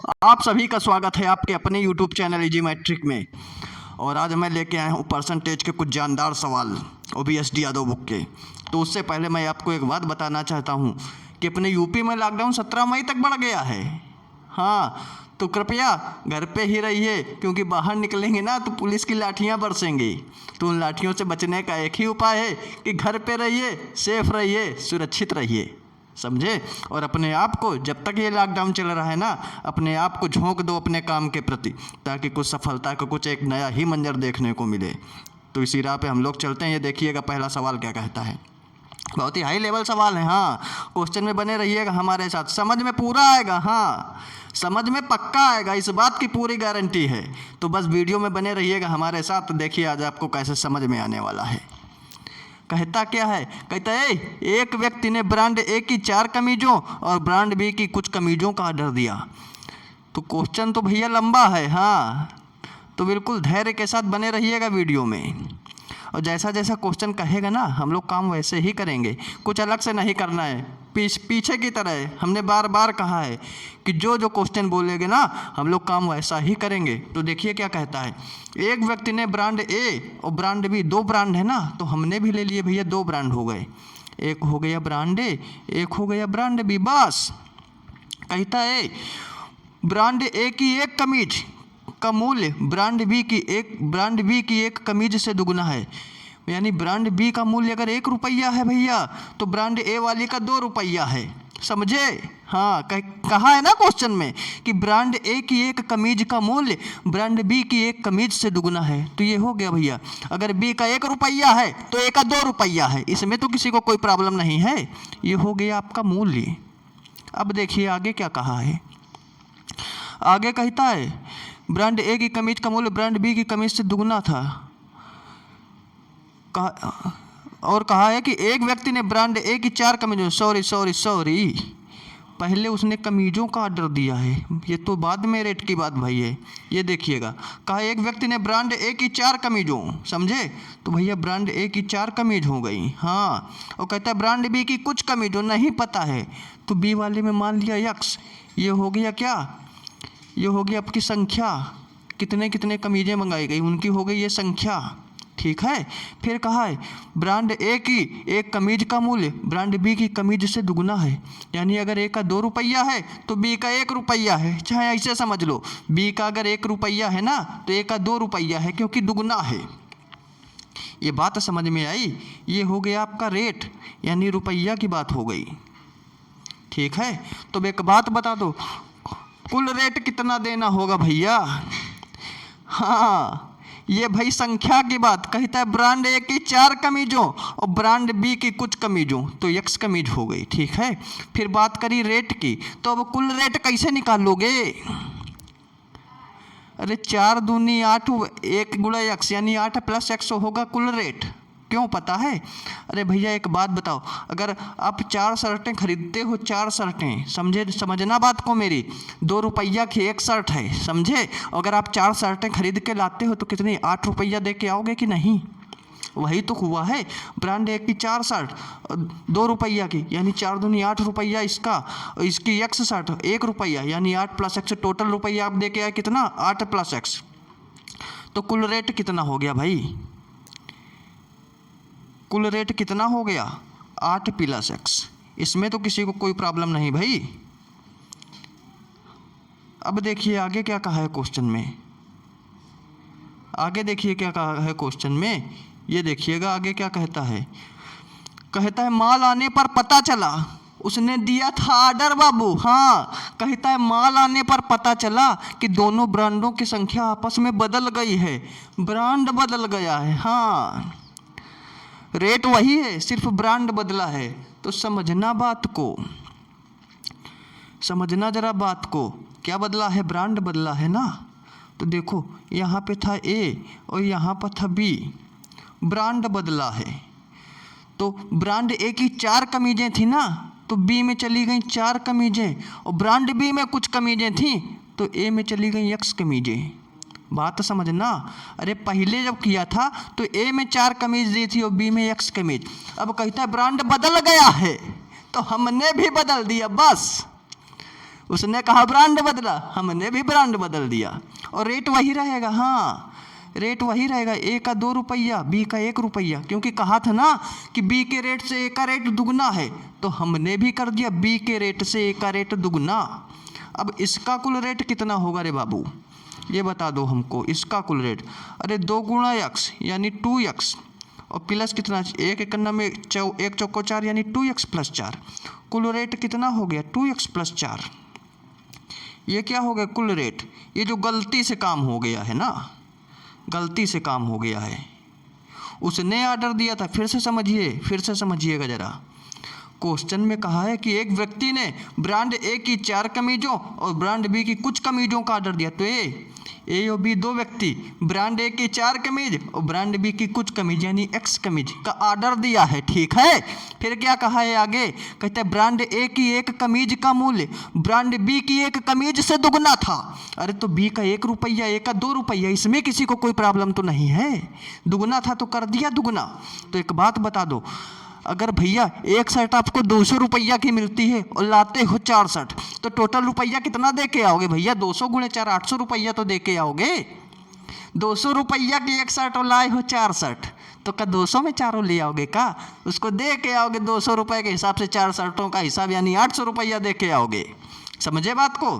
आप सभी का स्वागत है आपके अपने YouTube चैनल इजी मैट्रिक में। और आज मैं लेके आया हूँ परसेंटेज के कुछ जानदार सवाल OBSD यादव बुक के। तो उससे पहले मैं आपको एक बात बताना चाहता हूँ कि अपने यूपी में लॉकडाउन 17 मई तक बढ़ गया है। हाँ, तो कृपया घर पे ही रहिए, क्योंकि बाहर निकलेंगे ना तो पुलिस की लाठियाँ बरसेंगी। तो उन लाठियों से बचने का एक ही उपाय है कि घर पे रहिए, सेफ रहिए, सुरक्षित रहिए, समझे। और अपने आप को, जब तक ये लॉकडाउन चल रहा है ना, अपने आप को झोंक दो अपने काम के प्रति, ताकि कुछ सफलता का कुछ एक नया ही मंजर देखने को मिले। तो इसी राह पे हम लोग चलते हैं। ये देखिएगा पहला सवाल क्या कहता है। बहुत ही हाई लेवल सवाल है। हाँ, क्वेश्चन में बने रहिएगा हमारे साथ, समझ में पूरा आएगा। हाँ, समझ में पक्का आएगा, इस बात की पूरी गारंटी है। तो बस वीडियो में बने रहिएगा हमारे साथ। देखिए आज आपको कैसे समझ में आने वाला है। कहता क्या है, कहता है एक व्यक्ति ने ब्रांड ए की 4 कमीजों और ब्रांड बी की कुछ कमीजों का ऑर्डर दिया। तो क्वेश्चन तो भैया लंबा है। हाँ, तो बिल्कुल धैर्य के साथ बने रहिएगा वीडियो में। और जैसा जैसा क्वेश्चन कहेगा ना, हम लोग काम वैसे ही करेंगे, कुछ अलग से नहीं करना है। पीछे की तरह हमने बार बार कहा है कि जो जो क्वेश्चन बोलेंगे ना, हम लोग काम वैसा ही करेंगे। तो देखिए क्या कहता है। एक व्यक्ति ने ब्रांड ए और ब्रांड बी, 2 ब्रांड है ना, तो हमने भी ले लिए भैया, 2 ब्रांड हो गए। एक हो गया ब्रांड ए, एक हो गया ब्रांड बी। बस कहता है ब्रांड ए की 1 कमीज का मूल्य ब्रांड बी की एक कमीज से दुगुना है। यानी ब्रांड बी का मूल्य अगर 1 रुपया है भैया, तो ब्रांड ए वाली का 2 रुपया है, समझे। हाँ, कहा है ना क्वेश्चन में कि ब्रांड ए की 1 कमीज का मूल्य ब्रांड बी की 1 कमीज से दुगुना है। तो ये हो गया भैया, अगर बी का 1 रुपया है तो ए का 2 रुपया है। इसमें तो किसी को कोई प्रॉब्लम नहीं है। ये हो गया आपका मूल्य। अब देखिए आगे क्या कहा है। आगे कहता है ब्रांड ए की कमीज का मूल्य ब्रांड बी की कमीज से दुगुना था। और कहा है कि एक व्यक्ति ने ब्रांड ए की 4 कमीजों, सॉरी, पहले उसने कमीजों का ऑर्डर दिया है, ये तो बाद में रेट की बात भाई है। ये देखिएगा, कहा एक व्यक्ति ने ब्रांड ए की 4 कमीजों, समझे। तो भैया ब्रांड ए की 4 कमीज हो गई। हाँ, और कहता है ब्रांड बी की कुछ कमीजों, नहीं पता है, तो बी वाले में मान लिया यक्स। ये हो गया क्या, ये हो गई आपकी संख्या, कितने कितने कमीजें मंगाई गई उनकी हो गई ये संख्या, ठीक है। फिर कहा है ब्रांड ए की 1 कमीज का मूल्य ब्रांड बी की कमीज से दुगुना है। यानी अगर ए का 2 रुपया है तो बी का 1 रुपया है, चाहे ऐसे समझ लो। बी का अगर 1 रुपया है ना, तो ए का 2 रुपया है, क्योंकि दुगुना है। ये बात समझ में आई। ये हो गया आपका रेट, यानी रुपया की बात हो गई, ठीक है। तो एक बात बता दो, कुल रेट कितना देना होगा भैया। हाँ, ये भाई संख्या की बात। कहता है ब्रांड ए की 4 कमीजों और ब्रांड बी की कुछ कमीजों, तो x कमीज हो गई, ठीक है। फिर बात करी रेट की, तो अब कुल रेट कैसे निकालोगे। अरे 4 दूनी 8, 1 गुणा x, यानी 8 + x होगा कुल रेट। क्यों पता है। अरे भैया एक बात बताओ, अगर आप 4 शर्टें खरीदते हो, 4 शर्टें, समझे, समझना बात को मेरी, 2 रुपया की 1 शर्ट है, समझे। अगर आप 4 शर्टें खरीद के लाते हो तो कितनी, 8 रुपया दे के आओगे कि नहीं। वही तो हुआ है। ब्रांड ए की 4 शर्ट 2 रुपया की, यानी 4 दूनी 8 रुपया इसका, और इसकी x शर्ट 1 रुपया, यानी 8 + x, टोटल रुपया आप दे के आए कितना, 8 + x। तो कुल रेट कितना हो गया भाई, कुल रेट कितना हो गया, 8 + x। इसमें तो किसी को कोई प्रॉब्लम नहीं भाई। अब देखिए आगे क्या कहा है क्वेश्चन में। आगे देखिए क्या कहा है क्वेश्चन में। ये देखिएगा आगे क्या कहता है। कहता है माल आने पर पता चला, उसने दिया था ऑर्डर बाबू। हाँ, कहता है माल आने पर पता चला कि दोनों ब्रांडों की संख्या आपस में बदल गई है, ब्रांड बदल गया है। हाँ, रेट वही है, सिर्फ ब्रांड बदला है। तो समझना बात को, समझना जरा बात को, क्या बदला है, ब्रांड बदला है ना। तो देखो यहाँ पे था ए और यहाँ पर था बी, ब्रांड बदला है। तो ब्रांड ए की 4 कमीजें थी ना, तो बी में चली गई 4 कमीजें, और ब्रांड बी में कुछ कमीजें थी तो ए में चली गई x कमीजें। बात समझना। अरे पहले जब किया था तो ए में 4 कमीज दी थी और बी में x कमीज। अब कहता है ब्रांड बदल गया है, तो हमने भी बदल दिया, बस उसने कहा ब्रांड बदला, हमने भी ब्रांड बदल दिया और रेट वही रहेगा। हाँ, रेट वही रहेगा, ए का 2 रुपया, बी का 1 रुपया, क्योंकि कहा था ना कि बी के रेट से ए का रेट दुगना है, तो हमने भी कर दिया बी के रेट से ए का रेट दुगना। अब इसका कुल रेट कितना होगा रे बाबू, ये बता दो हमको, इसका कुल रेट। अरे 2 गुणा x यानी 2x और प्लस कितना, एक एकन्ना में 1 चौको 4 यानी 2x प्लस 4। कुल रेट कितना हो गया 2x प्लस 4। ये क्या हो गया कुल रेट। ये जो गलती से काम हो गया है ना, गलती से काम हो गया है, उसने ऑर्डर दिया था। फिर से समझिएगा ज़रा। क्वेश्चन में कहा है कि एक व्यक्ति ने ब्रांड ए की 4 कमीजों और ब्रांड बी की कुछ कमीजों का ऑर्डर दिया। तो ए और बी 2 व्यक्ति ब्रांड ए की 4 कमीज और ब्रांड बी की कुछ कमीज यानी एक्स कमीज का ऑर्डर दिया है, ठीक है। फिर क्या कहा है आगे, कहते हैं ब्रांड ए की 1 कमीज का मूल्य ब्रांड बी की 1 कमीज से दुगना था। अरे तो बी का 1 रुपया, ए का 2 रुपया, इसमें किसी को कोई प्रॉब्लम तो नहीं है, दुगना था तो कर दिया दुगना। तो एक बात बता दो, अगर भैया एक शर्ट आपको 200 रुपया की मिलती है और लाते हो 4 शर्ट, तो टोटल रुपया कितना दे के आओगे भैया, 200 गुणे 4 800 रुपया तो दे के आओगे। 200 रुपया की एक शर्ट और लाए हो 4 शर्ट, तो क्या 200 में चारों ले आओगे का, उसको दे के आओगे 200 रुपये के हिसाब से 4 शर्टों का हिसाब यानी 800 रुपया दे के आओगे। समझे बात को।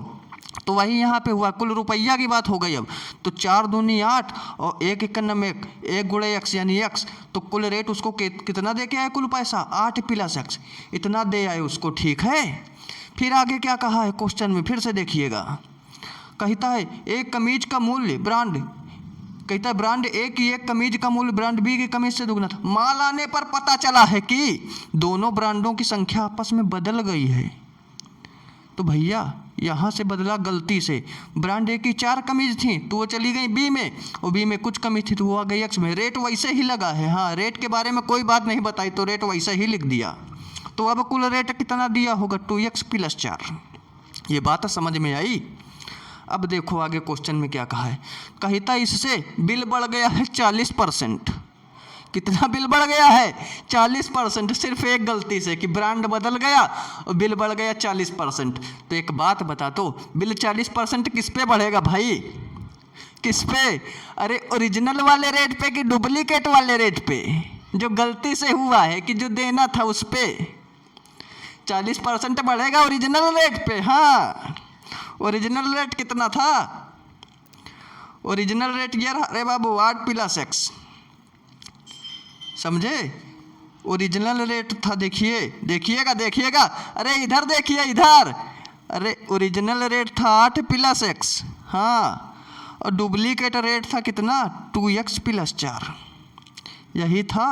तो वही यहाँ पे हुआ, कुल रुपया की बात हो गई। अब तो 4 दूनी 8 और 1 एकन्ना में 1 गुणे x यानी x, तो कुल रेट उसको कितना दे के आए, कुल पैसा 8 प्लस x, इतना दे आए उसको, ठीक है। फिर आगे क्या कहा है क्वेश्चन में, फिर से देखिएगा। कहता है एक कमीज का मूल्य कहता है ब्रांड ए की 1 कमीज का मूल्य ब्रांड बी की कमीज से दुगना था। माल आने पर पता चला है कि दोनों ब्रांडों की संख्या आपस में बदल गई है। तो भैया यहाँ से बदला गलती से, ब्रांड ए की 4 कमीज थी तो वो चली गई बी में, और बी में कुछ कमीज थी तो वो आ गई एक्स में। रेट वैसे ही लगा है, हाँ, रेट के बारे में कोई बात नहीं बताई तो रेट वैसे ही लिख दिया। तो अब कुल रेट कितना दिया होगा 2x प्लस 4। ये बात समझ में आई। अब देखो आगे क्वेश्चन में क्या कहा है, कहता इससे बिल बढ़ गया है 40%। कितना बिल बढ़ गया है 40%, सिर्फ एक गलती से कि ब्रांड बदल गया और बिल बढ़ गया 40%। तो एक बात बता दो, बिल 40% किस पे बढ़ेगा भाई, किस पे, अरे ओरिजिनल वाले रेट पे कि डुप्लीकेट वाले रेट पे, जो गलती से हुआ है कि जो देना था उस पे 40% बढ़ेगा ओरिजिनल रेट पे। हाँ, ओरिजिनल रेट कितना था, ओरिजिनल रेट ये रहा रे बाबू 8 प्लस x, समझे। ओरिजिनल रेट था, देखिएगा, अरे इधर देखिए इधर, अरे ओरिजिनल रेट था 8 प्लस x, हाँ, और डुप्लीकेट रेट था कितना 2x प्लस 4, यही था।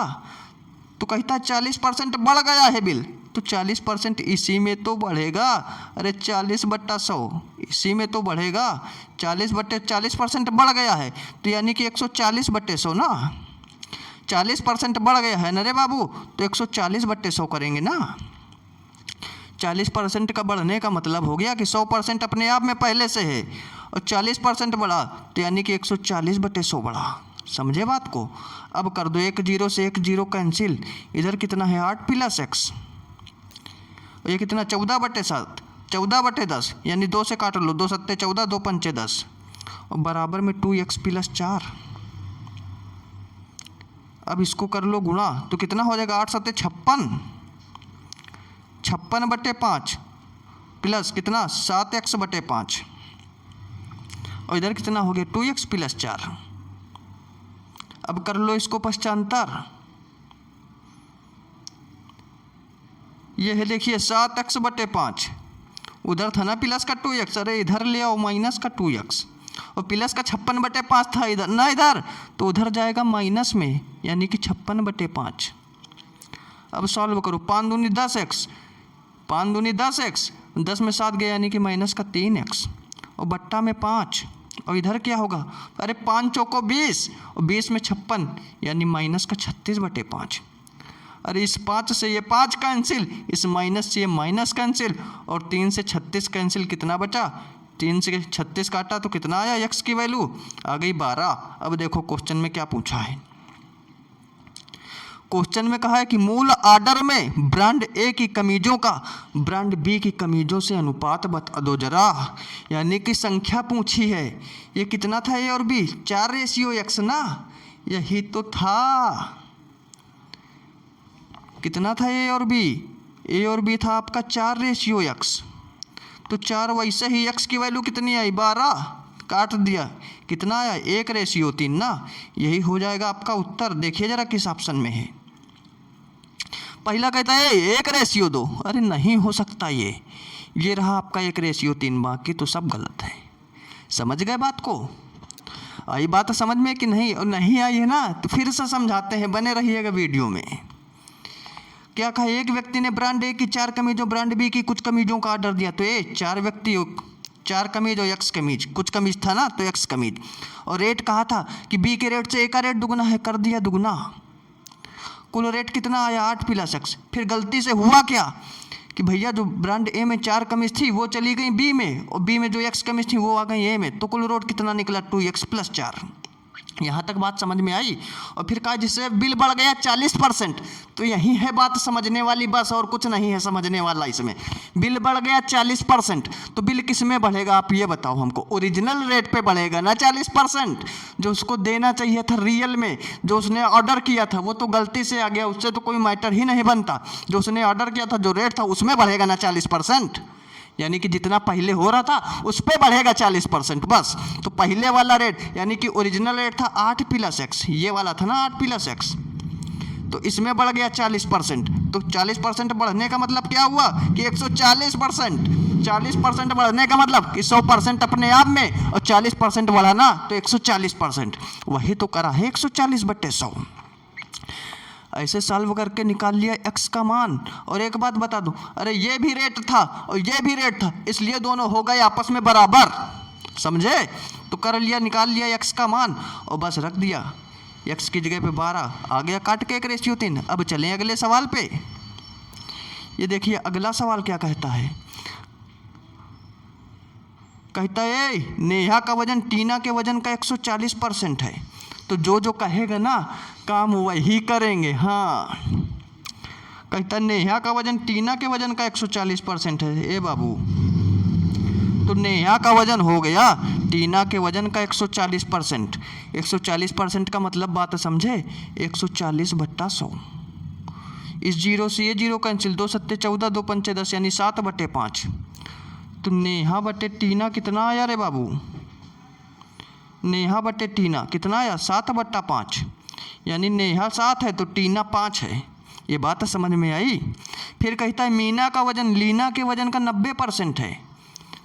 तो कहता 40% बढ़ गया है बिल, तो 40% इसी में तो बढ़ेगा, अरे 40/100 इसी में तो बढ़ेगा, 40% बढ़ गया है तो यानी कि 140/100 ना, 40% बढ़ गया है ना रे बाबू, तो 140/100 करेंगे ना। 40% का बढ़ने का मतलब हो गया कि 100% अपने आप में पहले से है और 40% बढ़ा तो यानी कि 140/100 बढ़ा। समझे बात को। अब कर दो 1 0 से 1 0 कैंसिल, इधर कितना है 8 प्लस x, ये कितना 14/7, 14/10 यानी 2 से काट लो, 2 7 14, 2 5 10 और बराबर में 2x प्लस 4। अब इसको कर लो गुणा तो कितना हो जाएगा 8 7 56, 56/5 प्लस कितना 7x/5 और इधर कितना हो गया 2x प्लस 4। अब कर लो इसको पश्चांतर, ये है देखिए 7x/5, उधर था ना प्लस का 2x, अरे इधर ले आओ माइनस का 2x, और प्लस का 56/5 था इधर ना, इधर तो उधर जाएगा माइनस में यानी कि 56/5। अब सॉल्व करो, 5 दूनी 10x, 5 दूनी 10x, 10 में 7 गया यानी कि माइनस का 3x और बट्टा में 5, और इधर क्या होगा, अरे 5 चौको 20 और 20 में 56 यानी माइनस का 36/5। अरे इस 5 से ये 5 कैंसिल, इस माइनस से ये माइनस कैंसिल और 3 से 36 कैंसिल, कितना बचा 3 से 36 काटा तो कितना आया x की वैल्यू आ गई 12। अब देखो क्वेश्चन में क्या पूछा है, क्वेश्चन में कहा है कि मूल ऑर्डर में ब्रांड ए की कमीजों का ब्रांड बी की कमीजों से अनुपात बता दो जरा, यानी कि संख्या पूछी है। ये कितना था ए और बी? 4:X ना, यही तो था। कितना था ए और बी? ए और बी था आपका 4:X। तो 4 वैसे ही x की वैल्यू कितनी आई? 12, काट दिया, कितना आया? 1:3 ना, यही हो जाएगा आपका उत्तर। देखिए जरा किस ऑप्शन में है। पहला कहता है 1:2, अरे नहीं हो सकता ये रहा आपका 1:3, बाकी तो सब गलत है। समझ गए बात को? आई बात समझ में कि नहीं? और नहीं आई है ना तो फिर से समझाते हैं, बने रहिएगा वीडियो में। क्या कहा? एक व्यक्ति ने ब्रांड ए की 4 कमीजों, ब्रांड बी की कुछ कमीजों का ऑर्डर दिया। तो ए 4 व्यक्ति, 4 कमीज और x कमीज, कुछ कमीज था ना तो x कमीज, और रेट कहा था कि बी के रेट से ए का रेट दुगना है, कर दिया दुगना। कुल रेट कितना आया? 8 + x। फिर गलती से हुआ क्या कि भैया जो ब्रांड ए में 4 कमीज थी वो चली गई बी में, और बी में जो x कमीज थी वो आ गई ए में, तो कुल रेट कितना निकला? 2x + 4। यहाँ तक बात समझ में आई। और फिर कहा जिससे बिल बढ़ गया 40%, तो यही है बात समझने वाली, बस और कुछ नहीं है समझने वाला इसमें। बिल बढ़ गया 40%, तो बिल किस में बढ़ेगा आप ये बताओ हमको? ओरिजिनल रेट पे बढ़ेगा ना 40%। जो उसको देना चाहिए था रियल में, जो उसने ऑर्डर किया था वो तो गलती से आ गया, उससे तो कोई मैटर ही नहीं बनता। जो उसने ऑर्डर किया था, जो रेट था उसमें बढ़ेगा ना 40%, यानी कि जितना पहले हो रहा था उस पर बढ़ेगा 40% बस। तो पहले वाला रेट यानी कि ओरिजिनल रेट था 8 + x, ये वाला था ना 8 + x, तो इसमें बढ़ गया 40%। तो 40% बढ़ने का मतलब क्या हुआ कि 140%। 40% बढ़ने का मतलब कि 100% अपने आप में, और 40% बढ़ा ना तो 140%। वही तो करा है 140/100। ऐसे सॉल्व करके निकाल लिया x का मान। और एक बात बता दूं, अरे ये भी रेट था और ये भी रेट था, इसलिए दोनों हो गए आपस में बराबर, समझे? तो कर लिया, निकाल लिया x का मान और बस रख दिया। x की जगह पे 12 आ गया, काट के 1:3। अब चलें अगले सवाल पे। ये देखिए अगला सवाल क्या कहता है। कहता है नेहा का वजन टीना के वजन का 140% है। तो जो कहेगा ना काम वही करेंगे। हाँ, कहता नेहा का वजन टीना के वजन का 140% है। ए बाबू, तो नेहा का वजन हो गया टीना के वजन का 140%। 140% का मतलब बात समझे? 140/100। इस 0 से ये 0 कैंसिल, 2 × 7 = 14, 2 × 5 = 10, यानी 7/5। तो नेहा बटे टीना कितना आया रे बाबू? नेहा बटे टीना कितना आया? 7/5, यानी नेहा 7 है तो टीना 5 है। ये बात समझ में आई। फिर कहता है मीना का वजन लीना के वजन का 90% है।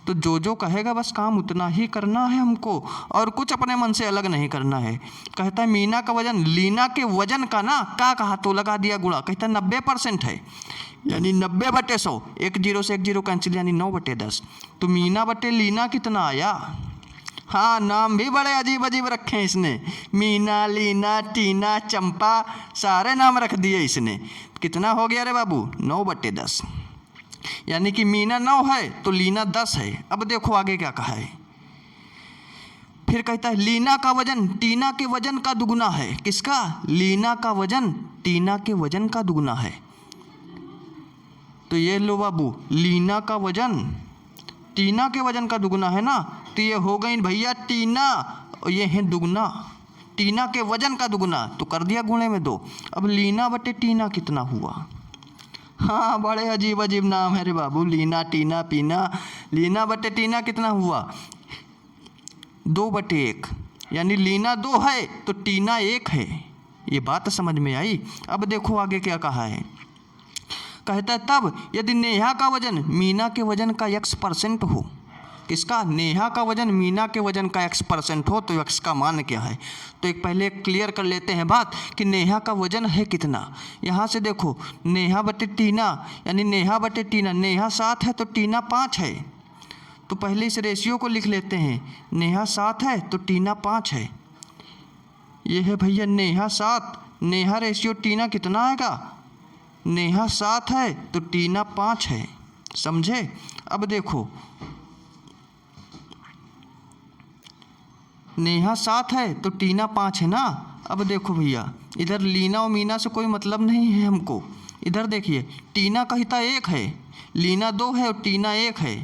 तो जो कहेगा बस काम उतना ही करना है हमको, और कुछ अपने मन से अलग नहीं करना है। कहता है मीना का वजन लीना के वजन का ना का कहा तो लगा दिया गुणा। कहता है 90% है, यानी 90/100। 1 0 से 1 0 कैंसिल, यानी 9/10। तो मीना बटे लीना कितना आया? हाँ, नाम भी बड़े अजीब अजीब रखे हैं इसने। मीना, लीना, टीना, चंपा, सारे नाम रख दिए इसने। कितना हो गया रे बाबू? 9/10, यानी कि मीना 9 है तो लीना 10 है। अब देखो आगे क्या कहा है। फिर कहता है लीना का वजन टीना के वजन का दुगुना है। किसका? लीना का वजन टीना के वजन का दुगुना है। तो ये लो बाबू, लीना का वजन टीना के वजन का दुगुना है ना, तो ये हो गई भैया टीना, और ये है दुगुना, टीना के वजन का दुगुना, तो कर दिया गुणे में 2। अब लीना बटे टीना कितना हुआ? हाँ, बड़े अजीब अजीब नाम है रे बाबू, लीना, टीना, पीना। लीना बटे टीना कितना हुआ? 2/1, यानी लीना 2 है तो टीना 1 है। ये बात समझ में आई। अब देखो आगे क्या कहा है। कहता है तब यदि नेहा का वजन मीना के वजन का x% हो। किसका? नेहा का वजन मीना के वजन का x% हो, तो x का मान क्या है? तो एक पहले क्लियर कर लेते हैं बात कि नेहा का वजन है कितना। यहाँ से देखो नेहा बटे टीना, यानी नेहा बटे टीना, नेहा 7 है तो टीना 5 है। तो पहले इस रेशियो को लिख लेते हैं। नेहा 7 है तो टीना 5 है। ये है भैया नेहा 7, नेहा रेशियो टीना कितना आएगा? नेहा 7 है तो टीना 5 है, समझे? अब देखो नेहा 7 है तो टीना 5 है ना, अब देखो भैया, इधर लीना और मीना से कोई मतलब नहीं है हमको। इधर देखिए, टीना का हिस्सा 1 है, लीना 2 है और टीना 1 है।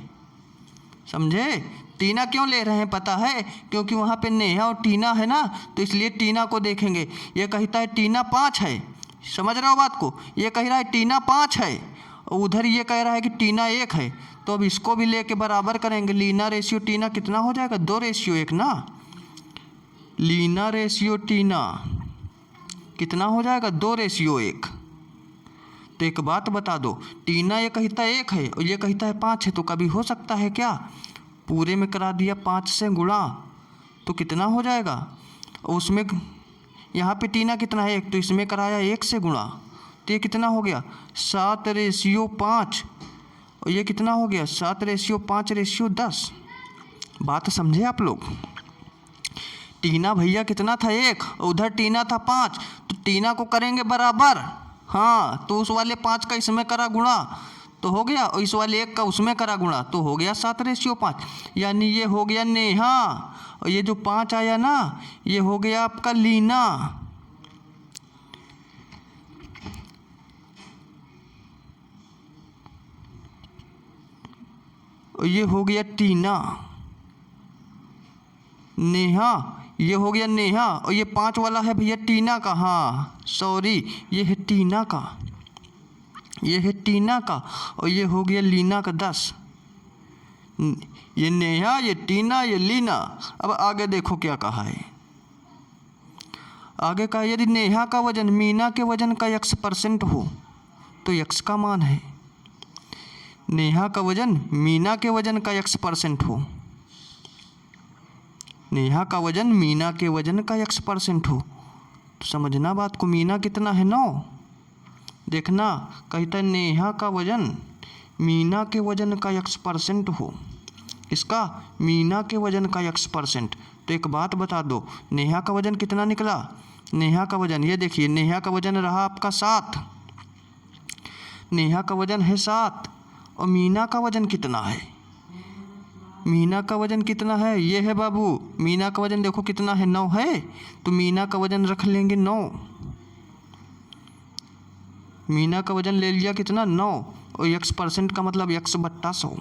समझे? टीना क्यों ले रहे हैं पता है? क्योंकि वहाँ पे नेहा और टीना है ना, तो इसलिए टीना को देखेंगे। ये कहता है टीना 5 है, समझ रहे हो बात को? ये कह रहा है टीना 5 है और उधर ये कह रहा है कि टीना 1 है। तो अब इसको भी लेके बराबर करेंगे। लीना रेशियो टीना कितना हो जाएगा? 2:1 ना। लीना रेशियो टीना कितना हो जाएगा? 2:1। तो एक बात बता दो, टीना ये कहता है 1 है और ये कहता है 5 है, तो कभी हो सकता है क्या? पूरे में करा दिया 5 से गुणा, तो कितना हो जाएगा? और उसमें यहाँ पे टीना कितना है? 1, तो इसमें कराया 1 से गुणा, तो ये कितना हो गया? 7:5। और ये कितना हो गया? 7:5:10। बात समझे आप लोग? टीना भैया कितना था? 1, और उधर टीना था 5, तो टीना को करेंगे बराबर। हाँ, तो उस वाले 5 का इसमें करा गुणा तो हो गया, और इस वाले 1 का उसमें करा गुणा तो हो गया 7:5। यानी ये हो गया नेहा, और ये जो 5 आया ना, ये हो गया आपका लीना। और ये हो गया टीना। नेहा, ये हो गया नेहा, और ये 5 वाला है भैया टीना का। हाँ सॉरी, ये है टीना का, ये है टीना का, और ये हो गया लीना का 10। ये नेहा, ये टीना, ये लीना। अब आगे देखो क्या कहा है। आगे कहा यदि नेहा का वजन मीना के वजन का x% हो तो x का मान है। नेहा का वजन मीना के वजन का x% हो, नेहा का वजन मीना के वजन का x% हो, तो समझना बात को। मीना कितना है? 9। देखना, कहता है नेहा का वजन मीना के वजन का x% हो। इसका मीना के वजन का x%। तो एक बात बता दो, नेहा का वजन कितना निकला? नेहा का वजन ये देखिए, नेहा का वजन रहा आपका 7, नेहा का वजन है 7, और मीना का वजन कितना है? मीना का वजन कितना है? ये है बाबू, मीना का वजन देखो कितना है? 9 है, तो मीना का वजन रख लेंगे 9। मीना का वजन ले लिया कितना? 9, और x% का मतलब x/100।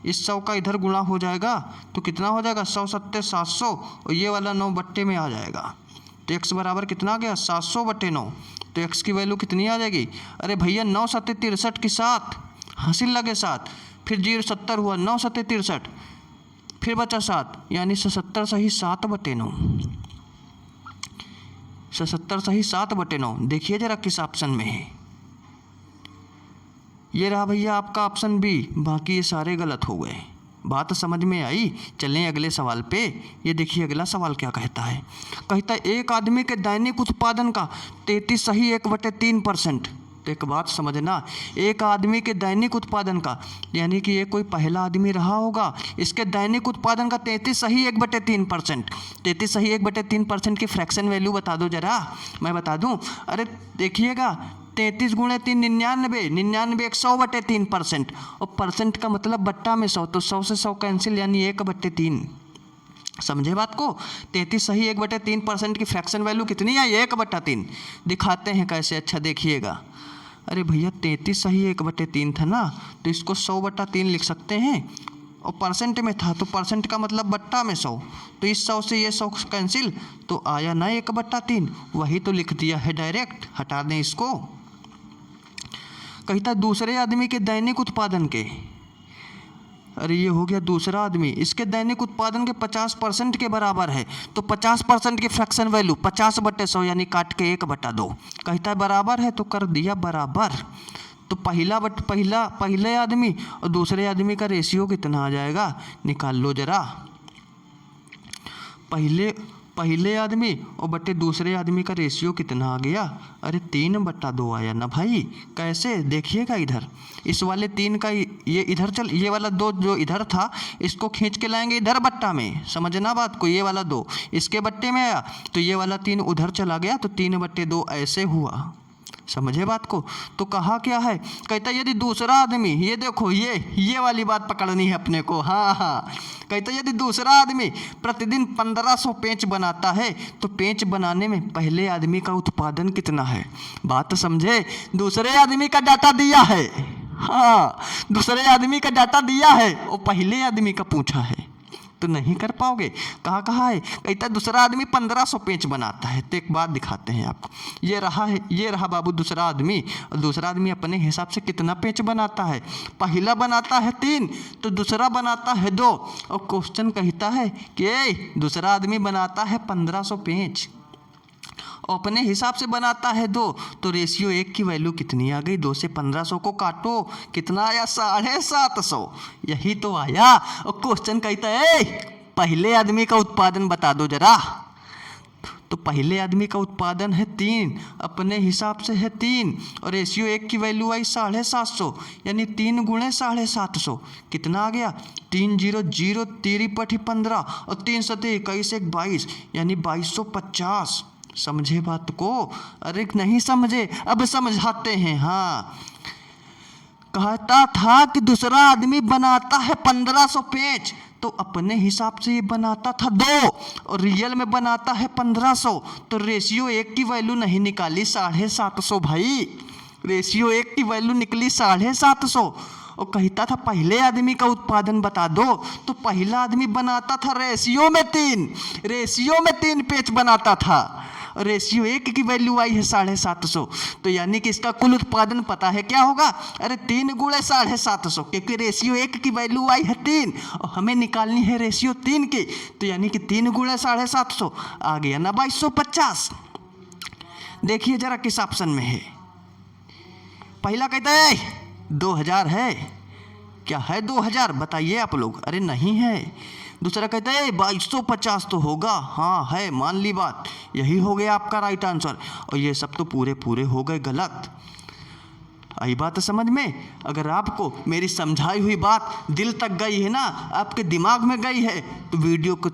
इस 100 का इधर गुणा हो जाएगा तो कितना हो जाएगा? 100 7 700, और ये वाला 9 बट्टे में आ जाएगा, तो x बराबर कितना आ गया? 700/9। तो x की वैल्यू कितनी आ जाएगी? अरे भैया 9 7 63 की 7, हासिल लगे 7, फिर 0 70 हुआ, 9 7 63, फिर बचा 7, यानी 77 सही 7/9। 77 सही 7/9। देखिए जरा किस ऑप्शन में है। ये रहा भैया आपका ऑप्शन बी, बाकी ये सारे गलत हो गए। बात समझ में आई? चलें अगले सवाल पे। ये देखिए अगला सवाल क्या कहता है। कहता है एक आदमी के दैनिक उत्पादन का 33 सही 1/3%। तो एक बात समझना, एक आदमी के दैनिक उत्पादन का, यानी कि ये कोई पहला आदमी रहा होगा, इसके दैनिक उत्पादन का 33 सही 1/3%। 33 सही 1/3% की फ्रैक्शन वैल्यू बता दो जरा, मैं बता दूं। अरे देखिएगा, 33 × 3 99, 99 100/3%, और परसेंट का मतलब बट्टा में 100, तो 100 से 100 कैंसिल, यानी 1/3। समझे बात को? 33 सही 1/3% की फ्रैक्शन वैल्यू कितनी आई? 1/3। दिखाते हैं कैसे, अच्छा देखिएगा। अरे भैया 33 सही 1/3 था ना, तो इसको 100/3 लिख सकते हैं, और परसेंट में था तो परसेंट का मतलब बट्टा में 100, तो इस 100 से ये 100 कैंसिल, तो आया ना 1/3, वही तो लिख दिया है डायरेक्ट, हटा दें इसको। कहता दूसरे आदमी के दैनिक उत्पादन के, अरे ये हो गया दूसरा आदमी, इसके दैनिक उत्पादन के 50% के बराबर है, तो 50% की फ्रैक्शन वैल्यू 50/100, यानी काट के 1/2। कहता है बराबर है, तो कर दिया बराबर। तो पहले आदमी और दूसरे आदमी का रेशियो कितना आ जाएगा? निकाल लो जरा। पहले आदमी और बटे दूसरे आदमी का रेशियो कितना आ गया? अरे 3/2 आया ना भाई। कैसे? देखिएगा इधर, इस वाले 3 का ये इधर चल, ये वाला 2 जो इधर था इसको खींच के लाएंगे इधर बट्टा में। समझना बात को, ये वाला 2 इसके बट्टे में आया, तो ये वाला 3 उधर चला गया, तो 3/2 ऐसे हुआ। समझे बात को। तो कहा क्या है, कहता यदि दूसरा आदमी, ये देखो ये वाली बात पकड़नी है अपने को। हाँ हाँ, कहता यदि दूसरा आदमी प्रतिदिन 1500 पेंच बनाता है तो पेंच बनाने में पहले आदमी का उत्पादन कितना है। बात तो समझे, दूसरे आदमी का डाटा दिया है। हाँ, दूसरे आदमी का डाटा दिया है और पहले आदमी का पूछा है, तो नहीं कर पाओगे। कहा है, कहता दूसरा आदमी 1500 पेंच बनाता है। तो एक बात दिखाते हैं आपको, ये रहा बाबू दूसरा आदमी, और दूसरा आदमी अपने हिसाब से कितना पेंच बनाता है। पहला बनाता है 3 तो दूसरा बनाता है 2, और क्वेश्चन कहता है कि दूसरा आदमी बनाता है 1500 पेंच और अपने हिसाब से बनाता है 2, तो रेशियो 1 की वैल्यू कितनी आ गई। 2 से 1500 को काटो, कितना आया, 750। यही तो आया। और क्वेश्चन कहता है पहले आदमी का उत्पादन बता दो जरा। तो पहले आदमी का उत्पादन है 3, अपने हिसाब से है 3, और रेशियो 1 की वैल्यू आई 750, यानी 3 गुणे 750 कितना आ गया, 3 0 0 3 पठी 15 और 3 सते 21 1 22, यानी 2250। समझे बात को। अरे नहीं समझे, अब समझाते हैं। हाँ, कहता था कि दूसरा आदमी बनाता है 1500 पेंच तो अपने हिसाब से ये बनाता था 2 और रियल में बनाता है 1500, तो रेशियो 1 की वैल्यू नहीं निकाली 750 भाई। रेशियो 1 की वैल्यू निकली 750। और कहता था पहले आदमी का उत्पादन बता दो, तो पहला आदमी बनाता था रेशियो में 3 पेंच बनाता था, रेशियो 1 की वैल्यू आई है 750, तो यानी कि इसका कुल उत्पादन पता है क्या होगा। अरे 3 गुणे 750, क्योंकि रेशियो 1 की वैल्यू आई है 3 और हमें निकालनी है रेशियो 3 की, तो यानी कि 3 गुणे 750 आ गया ना 2250। देखिए जरा किस ऑप्शन में है। पहला कहता है 2000 है, क्या है 2000 बताइए आप लोग। अरे नहीं है। दूसरा कहता है 2250 तो होगा, हाँ है, मान ली बात, यही हो गया आपका राइट आंसर। और ये सब तो पूरे हो गए गलत। आई बात समझ में। अगर आपको मेरी समझाई हुई बात दिल तक गई है ना, आपके दिमाग में गई है, तो वीडियो को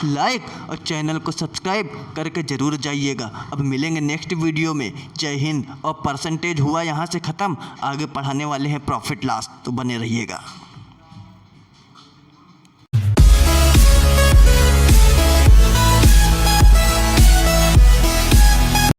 लाइक और चैनल को सब्सक्राइब करके ज़रूर जाइएगा। अब मिलेंगे नेक्स्ट वीडियो में। जय हिंद। और परसेंटेज हुआ यहाँ से ख़त्म, आगे पढ़ाने वाले हैं प्रॉफिट लॉस, तो बने रहिएगा।